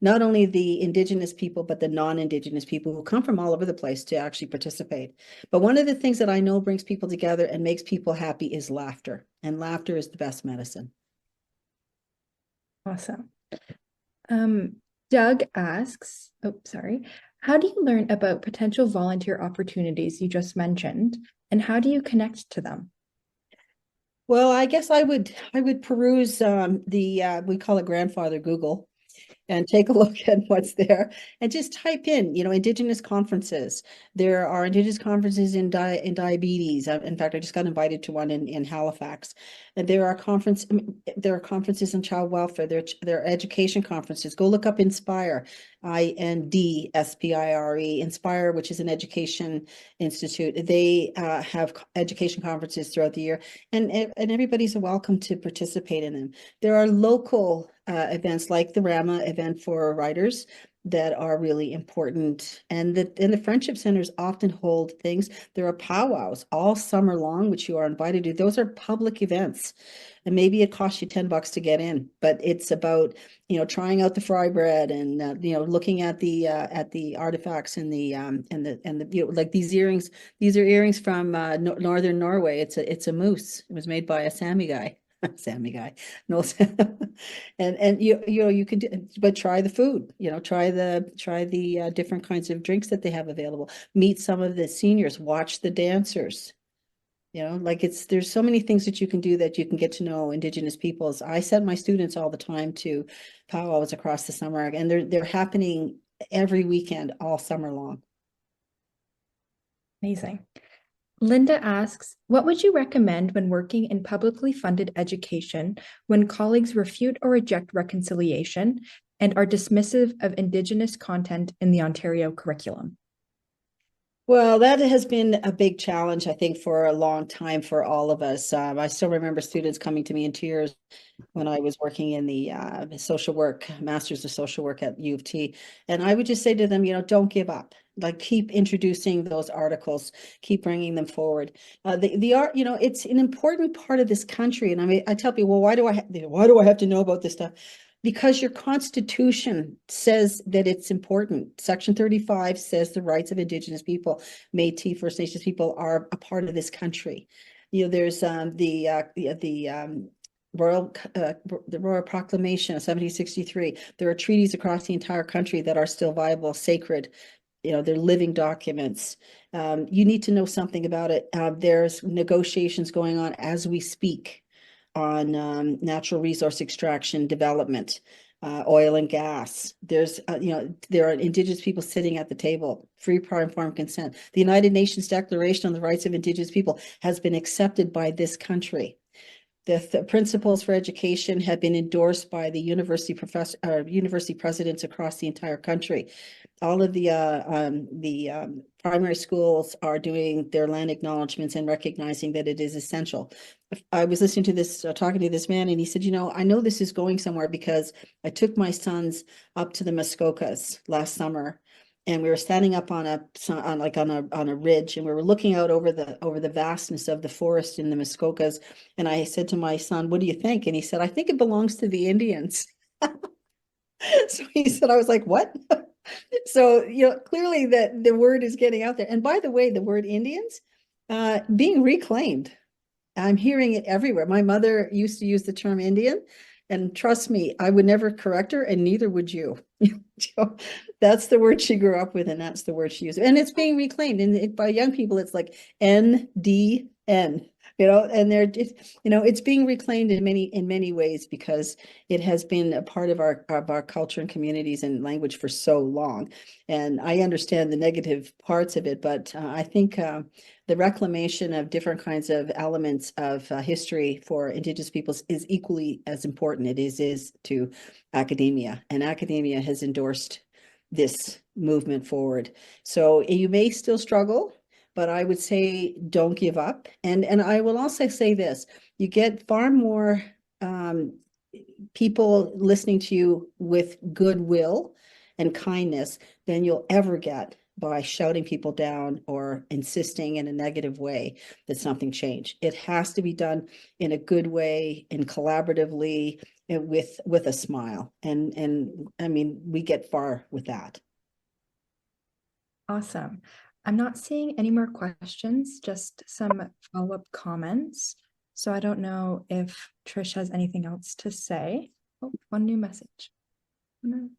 Not only the Indigenous people, but the non-Indigenous people who come from all over the place to actually participate. But one of the things that I know brings people together and makes people happy is laughter. And laughter is the best medicine. Awesome. Doug asks, how do you learn about potential volunteer opportunities you just mentioned, and how do you connect to them? Well, I guess I would peruse we call it grandfather Google, and take a look at what's there and just type in, Indigenous conferences. There are Indigenous conferences in diabetes. In fact, I just got invited to one in Halifax. And there are conferences in child welfare. There are education conferences. Go look up Inspire, INDSPIRE, Inspire, which is an education institute. They have education conferences throughout the year, and everybody's welcome to participate in them. There are local events like the Rama event for writers. that are really important. And the friendship centers often hold things. There are powwows all summer long, which you are invited to. Those are public events. And maybe it costs you $10 to get in, but it's about, trying out the fry bread and, looking at the artifacts and like these earrings. These are earrings from northern Norway. It's a moose. It was made by a Sami guy. Sami guy. No, and you can do, but try the food. Try the different kinds of drinks that they have available. Meet some of the seniors. Watch the dancers. Like there's so many things that you can do that you can get to know Indigenous peoples. I send my students all the time to powwows across the summer, and they're happening every weekend all summer long. Amazing. Linda asks, what would you recommend when working in publicly funded education when colleagues refute or reject reconciliation and are dismissive of Indigenous content in the Ontario curriculum? Well, that has been a big challenge, I think, for a long time for all of us. I still remember students coming to me in tears when I was working in the social work, Masters of Social Work at U of T. And I would just say to them, don't give up. Like, keep introducing those articles, keep bringing them forward. The art, it's an important part of this country. And I mean, I tell people, well, why do I have to know about this stuff? Because your Constitution says that it's important. Section 35 says the rights of Indigenous people, Métis, First Nations people are a part of this country. There's the Royal Proclamation of 1763. There are treaties across the entire country that are still viable, sacred. They're living documents. You need to know something about it. There's negotiations going on as we speak on natural resource extraction development, oil and gas. There's, there are Indigenous people sitting at the table, free, prior, informed consent. The United Nations Declaration on the Rights of Indigenous People has been accepted by this country. The principles for education have been endorsed by the university presidents across the entire country. All of the primary schools are doing their land acknowledgements and recognizing that it is essential. I was listening to this, talking to this man, and he said, I know this is going somewhere because I took my sons up to the Muskokas last summer, and we were standing up on a ridge, and we were looking out over the vastness of the forest in the Muskokas. And I said to my son, "What do you think?" And he said, "I think it belongs to the Indians." So he said, I was like, "What?" So, clearly that the word is getting out there. And by the way, the word Indians being reclaimed. I'm hearing it everywhere. My mother used to use the term Indian, and trust me, I would never correct her, and neither would you. That's the word she grew up with, and that's the word she used. And it's being reclaimed. And by young people, it's like NDN. And it's being reclaimed in many ways because it has been a part of our culture and communities and language for so long. And I understand the negative parts of it, but I think the reclamation of different kinds of elements of history for Indigenous peoples is equally as important. It is to academia, and academia has endorsed this movement forward. So you may still struggle, but I would say don't give up. And I will also say this, you get far more people listening to you with goodwill and kindness than you'll ever get by shouting people down or insisting in a negative way that something change. It has to be done in a good way and collaboratively and with a smile. And I mean, we get far with that. Awesome. I'm not seeing any more questions, just some follow-up comments. So I don't know if Trish has anything else to say. Oh, one new message. No.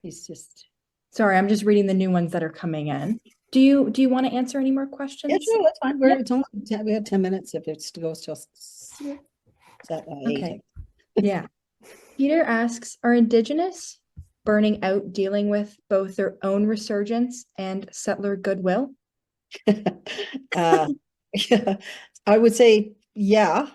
He's just... Sorry, I'm just reading the new ones that are coming in. Do you want to answer any more questions? Yeah, sure, that's fine. It's only we have 10 minutes if it goes till okay. Yeah. Peter asks, are Indigenous burning out dealing with both their own resurgence and settler goodwill? Yeah, I would say, yeah.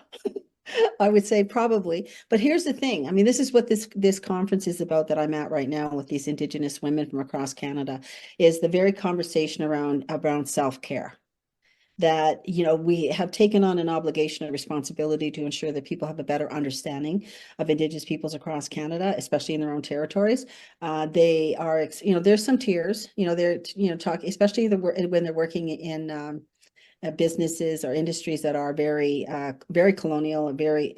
I would say probably, but here's the thing. I mean, this is what this conference is about that I'm at right now with these Indigenous women from across Canada, is the very conversation around self-care. that, we have taken on an obligation and responsibility to ensure that people have a better understanding of Indigenous peoples across Canada, especially in their own territories. They are, there's some tears, they're, talk, especially when they're working in businesses or industries that are very, very colonial and very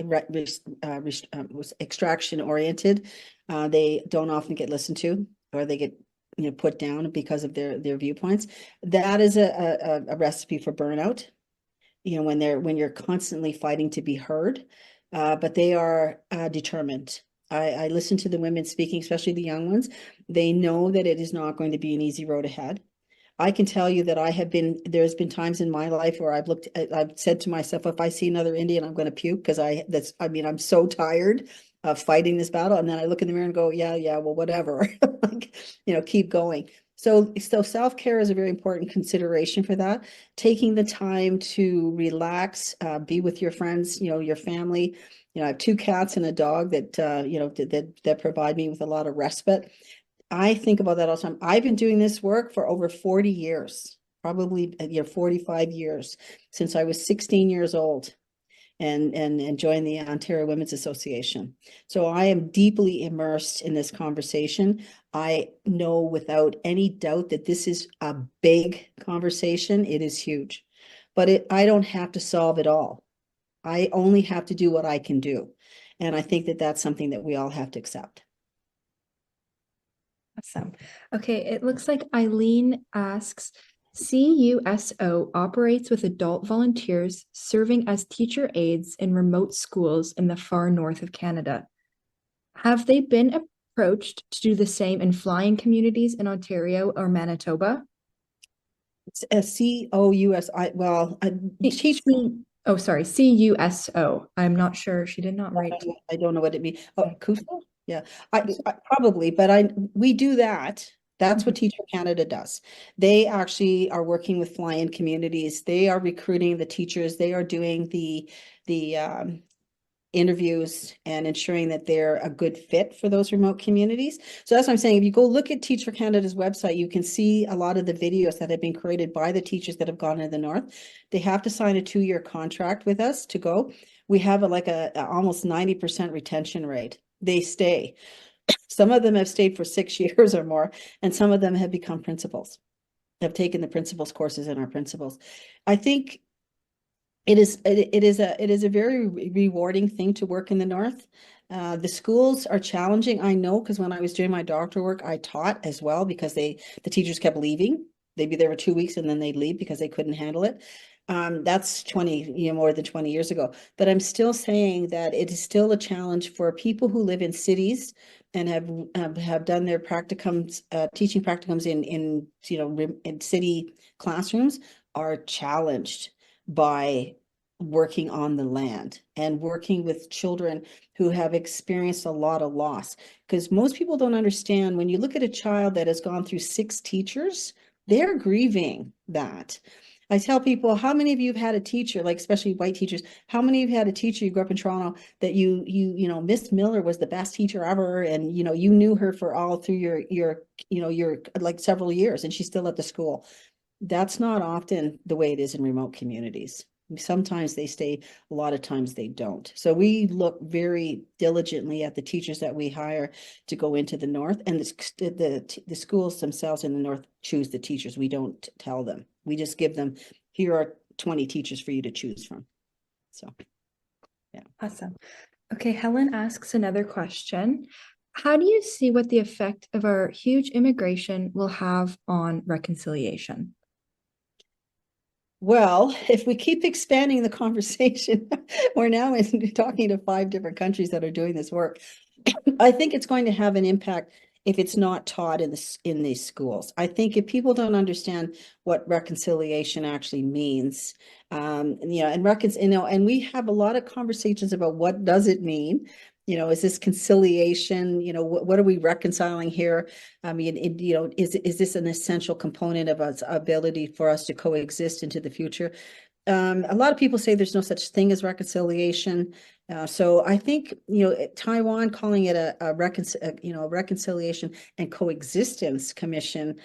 extraction oriented. They don't often get listened to, or they get put down because of their viewpoints. That is a recipe for burnout. When you're constantly fighting to be heard, but they are determined. I listen to the women speaking, especially the young ones. They know that it is not going to be an easy road ahead. I can tell you that there's been times in my life where I've said to myself, if I see another Indian, I'm going to puke, because I'm so tired of fighting this battle. And then I look in the mirror and go, yeah, well, whatever, like, keep going. So self-care is a very important consideration for that. Taking the time to relax, be with your friends, your family. I have 2 cats and a dog that, that provide me with a lot of respite. I think about that all the time. I've been doing this work for over 40 years, probably 45 years, since I was 16 years old and joined the Ontario Women's Association. So I am deeply immersed in this conversation. I know without any doubt that this is a big conversation. It is huge, but I don't have to solve it all. I only have to do what I can do. And I think that that's something that we all have to accept. Awesome. Okay, it looks like Eileen asks, CUSO operates with adult volunteers serving as teacher aides in remote schools in the far north of Canada. Have they been approached to do the same in flying communities in Ontario or Manitoba? It's COUSI. Well, Oh, sorry, CUSO. I'm not sure. She did not write. I don't know what it means. Oh, CUSO? Yeah, I probably, but we do that. That's what Teacher Canada does. They actually are working with fly-in communities. They are recruiting the teachers. They are doing the interviews and ensuring that they're a good fit for those remote communities. So that's what I'm saying. If you go look at Teacher Canada's website, you can see a lot of the videos that have been created by the teachers that have gone to the north. They have to sign a 2-year contract with us to go. We have a almost 90% retention rate. They stay. Some of them have stayed for 6 years or more, and some of them have become principals, have taken the principals courses in our principals. I think it is a very rewarding thing to work in the north. The schools are challenging, I know, because when I was doing my doctoral work, I taught as well, because the teachers kept leaving. They'd be there for 2 weeks and then they'd leave because they couldn't handle it. That's more than 20 years ago. But I'm still saying that it is still a challenge for people who live in cities and have done their practicums, teaching practicums in city classrooms, are challenged by working on the land and working with children who have experienced a lot of loss. Because most people don't understand, when you look at a child that has gone through 6 teachers, they're grieving that. I tell people, how many of you have had a teacher, like especially white teachers, how many of you had a teacher, you grew up in Toronto, that Miss Miller was the best teacher ever, and you knew her for all through your like several years, and she's still at the school. That's not often the way it is in remote communities. Sometimes they stay, a lot of times they don't. So we look very diligently at the teachers that we hire to go into the north, and the schools themselves in the north choose the teachers. We don't tell them. We just give them, here are 20 teachers for you to choose from. So, yeah. Awesome. Okay, Helen asks another question. How do you see what the effect of our huge immigration will have on reconciliation? Well, if we keep expanding the conversation, we're now talking to 5 different countries that are doing this work. I think it's going to have an impact if it's not taught in these schools. I think if people don't understand what reconciliation actually means, and we have a lot of conversations about what does it mean. Is this conciliation? What are we reconciling here? I mean, is this an essential component of our ability for us to coexist into the future? A lot of people say there's no such thing as reconciliation. So I think, Taiwan calling it a reconciliation and coexistence commission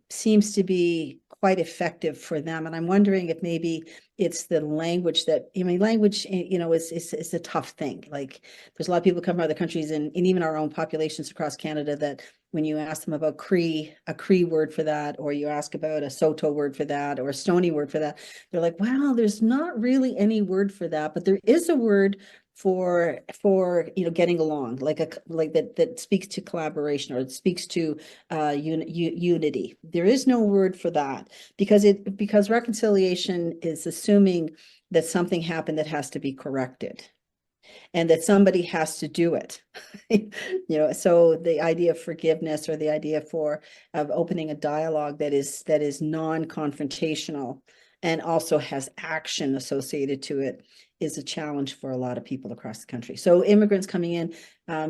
seems to be quite effective for them. And I'm wondering if maybe it's the language that, language, is a tough thing. Like there's a lot of people come from other countries and even our own populations across Canada that when you ask them about Cree, a Cree word for that, or you ask about a Soto word for that, or a Stony word for that, they're like, well, there's not really any word for that, but there is a word for getting along, like that speaks to collaboration, or it speaks to unity. There is no word for that because reconciliation is assuming that something happened that has to be corrected and that somebody has to do it. So the idea of forgiveness, or the idea of opening a dialogue that is non-confrontational and also has action associated to it, is a challenge for a lot of people across the country. So immigrants coming in,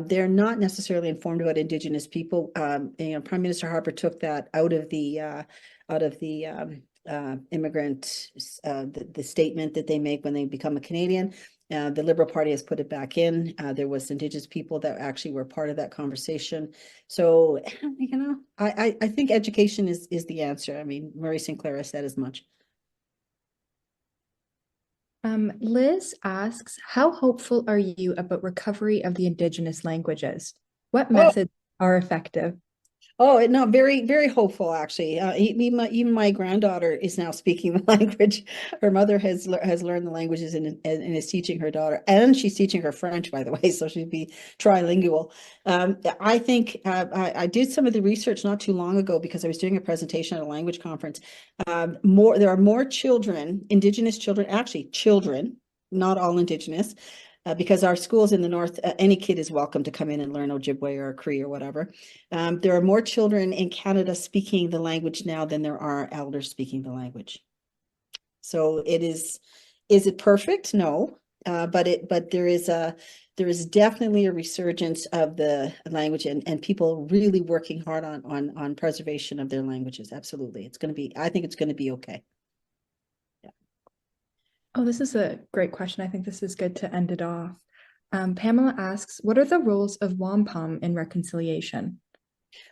they're not necessarily informed about Indigenous people. Prime Minister Harper took that out of the immigrant, the statement that they make when they become a Canadian. The Liberal Party has put it back in. There was Indigenous people that actually were part of that conversation. So, I think education is the answer. I mean, Murray Sinclair has said as much. Liz asks, how hopeful are you about recovery of the Indigenous languages? What Oh, methods are effective? Oh, no, very, very hopeful, actually. Even my granddaughter is now speaking the language. Her mother has learned the languages and is teaching her daughter, and she's teaching her French, by the way, so she'd be trilingual. I think I did some of the research not too long ago because I was doing a presentation at a language conference. There are more children, Indigenous children, actually children, not all Indigenous, because our schools in the north, any kid is welcome to come in and learn Ojibwe or Cree or whatever. There are more children in Canada speaking the language now than there are elders speaking the language. So is it perfect? No, but there is definitely a resurgence of the language and people really working hard on preservation of their languages. Absolutely. I think it's going to be okay. Oh, this is a great question. I think this is good to end it off. Pamela asks, what are the roles of wampum in reconciliation?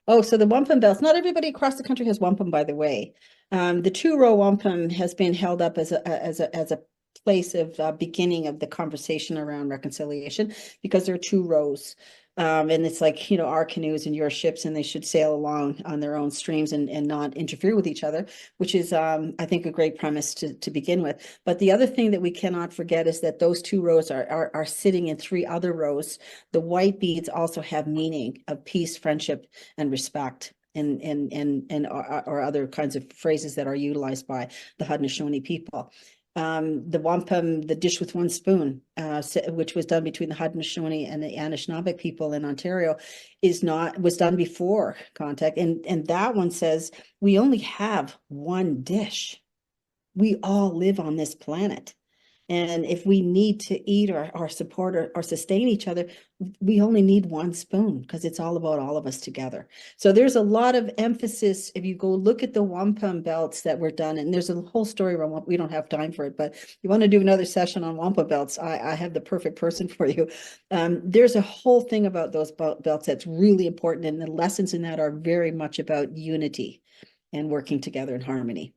Oh, so the wampum belts, not everybody across the country has wampum, by the way. The two-row wampum has been held up as a place of beginning of the conversation around reconciliation because there are two rows. And it's like, our canoes and your ships, and they should sail along on their own streams and not interfere with each other, which is, I think, a great premise to begin with. But the other thing that we cannot forget is that those two rows are sitting in three other rows. The white beads also have meaning of peace, friendship, and respect. Or other kinds of phrases that are utilized by the Haudenosaunee people. The wampum, the dish with one spoon, which was done between the Haudenosaunee and the Anishinaabe people in Ontario, was done before contact. And that one says, we only have one dish. We all live on this planet. And if we need to eat or support or sustain each other, we only need one spoon because it's all about all of us together. So there's a lot of emphasis. If you go look at the wampum belts that were done, and there's a whole story around, we don't have time for it, but you want to do another session on wampum belts, I have the perfect person for you. There's a whole thing about those belts that's really important. And the lessons in that are very much about unity and working together in harmony.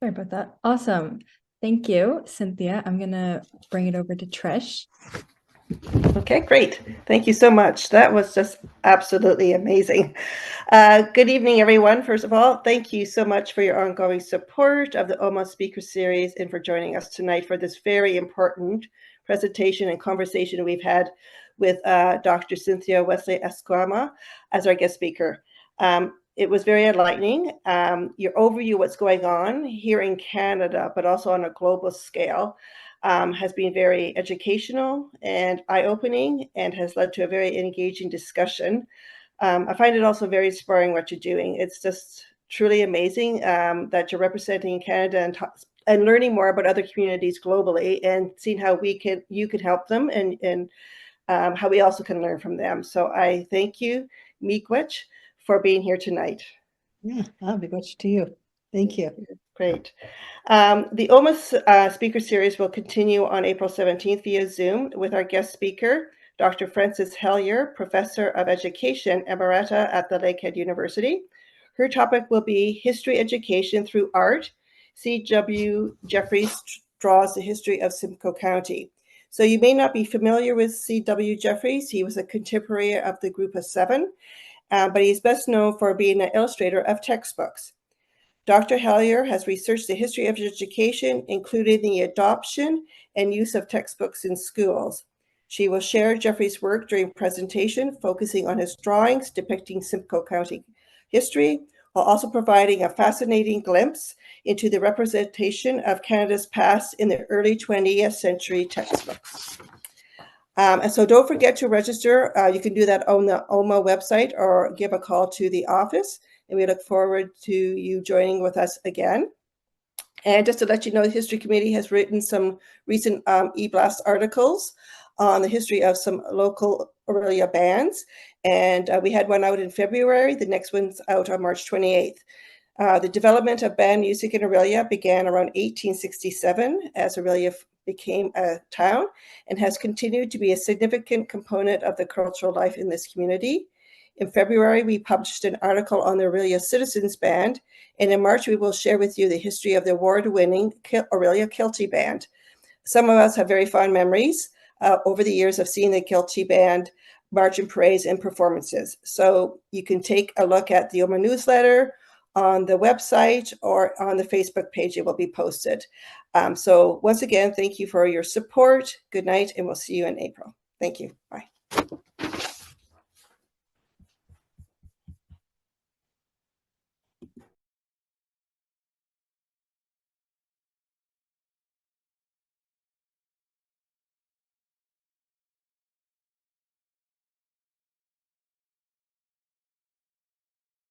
Sorry about that. Awesome. Thank you, Cynthia. I'm going to bring it over to Trish. Okay, great. Thank you so much. That was just absolutely amazing. Good evening, everyone. First of all, thank you so much for your ongoing support of the OMAH Speaker Series and for joining us tonight for this very important presentation and conversation we've had with Dr. Cynthia Wesley-Esquimaux as our guest speaker. It was very enlightening. Your overview of what's going on here in Canada, but also on a global scale, has been very educational and eye-opening and has led to a very engaging discussion. I find it also very inspiring what you're doing. It's just truly amazing that you're representing Canada and learning more about other communities globally and seeing how you can help them and how we also can learn from them. So I thank you, Miigwech, for being here tonight. Yeah, I'll be much to you. Thank you. Great. The OMAH speaker series will continue on April 17th via Zoom with our guest speaker, Dr. Frances Hellyer, Professor of Education Emerita at the Lakehead University. Her topic will be History Education Through Art. C.W. Jeffries draws the history of Simcoe County. So you may not be familiar with C.W. Jeffries. He was a contemporary of the Group of Seven, but he's best known for being an illustrator of textbooks. Dr. Hellyer has researched the history of education, including the adoption and use of textbooks in schools. She will share Jeffrey's work during presentation, focusing on his drawings depicting Simcoe County history, while also providing a fascinating glimpse into the representation of Canada's past in the early 20th century textbooks. And so don't forget to register. You can do that on the OMA website or give a call to the office. And we look forward to you joining with us again. And just to let you know, the History Committee has written some recent e-blast articles on the history of some local Orillia bands. And we had one out in February. The next one's out on March 28th. The development of band music in Orillia began around 1867 as Orillia became a town and has continued to be a significant component of the cultural life in this community. In February, we published an article on the Orillia Citizens Band, and in March, we will share with you the history of the award-winning Orillia Kilty Band. Some of us have very fond memories over the years of seeing the Kilty Band march in parades and performances. So you can take a look at the OMA newsletter on the website or on the Facebook page. It will be posted. So once again, thank you for your support. Good night, and we'll see you in April. Thank you. Bye.